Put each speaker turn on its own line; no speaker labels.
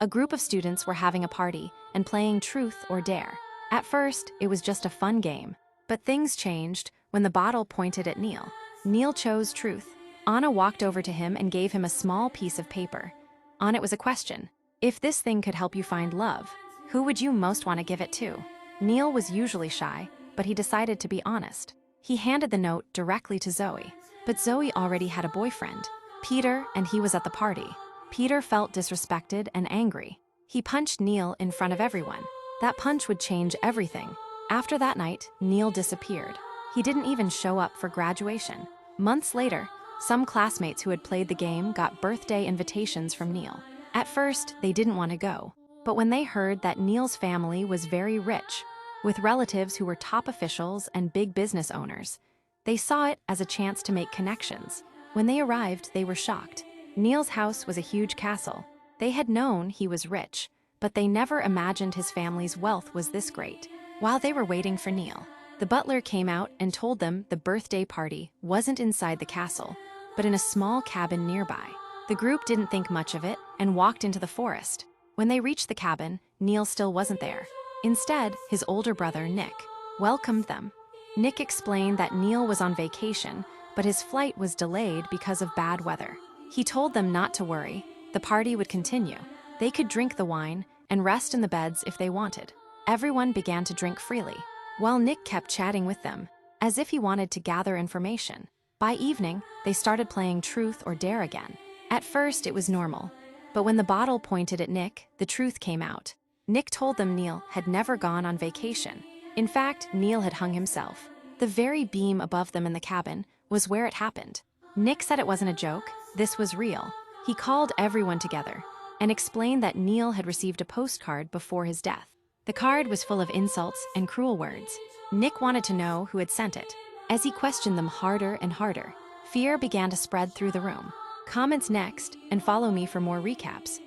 A group of students were having a party and playing Truth or Dare. At first, it was just a fun game. But things changed when the bottle pointed at Neil. Neil chose Truth. Anna walked over to him and gave him a small piece of paper. On it was a question. If this thing could help you find love, who would you most want to give it to? Neil was usually shy, but he decided to be honest. He handed the note directly to Zoe. But Zoe already had a boyfriend, Peter, and he was at the party. Peter felt disrespected and angry. He punched Neil in front of everyone. That punch would change everything. After that night, Neil disappeared. He didn't even show up for graduation. Months later, some classmates who had played the game got birthday invitations from Neil. At first, they didn't want to go. But when they heard that Neil's family was very rich, with relatives who were top officials and big business owners, they saw it as a chance to make connections. When they arrived, they were shocked. Neil's house was a huge castle. They had known he was rich, but they never imagined his family's wealth was this great. While they were waiting for Neil, the butler came out and told them the birthday party wasn't inside the castle, but in a small cabin nearby. The group didn't think much of it and walked into the forest. When they reached the cabin, Neil still wasn't there. Instead, his older brother, Nick, welcomed them. Nick explained that Neil was on vacation, but his flight was delayed because of bad weather. He told them not to worry, the party would continue. They could drink the wine and rest in the beds if they wanted. Everyone began to drink freely, while Nick kept chatting with them, as if he wanted to gather information. By evening, they started playing Truth or Dare again. At first, it was normal, but when the bottle pointed at Nick, the truth came out. Nick told them Neil had never gone on vacation. In fact, Neil had hung himself. The very beam above them in the cabin was where it happened. Nick said it wasn't a joke, this was real. He called everyone together and explained that Neil had received a postcard before his death. The card was full of insults and cruel words. Nick wanted to know who had sent it. As he questioned them harder and harder, fear began to spread through the room. Comments next, and follow me for more recaps.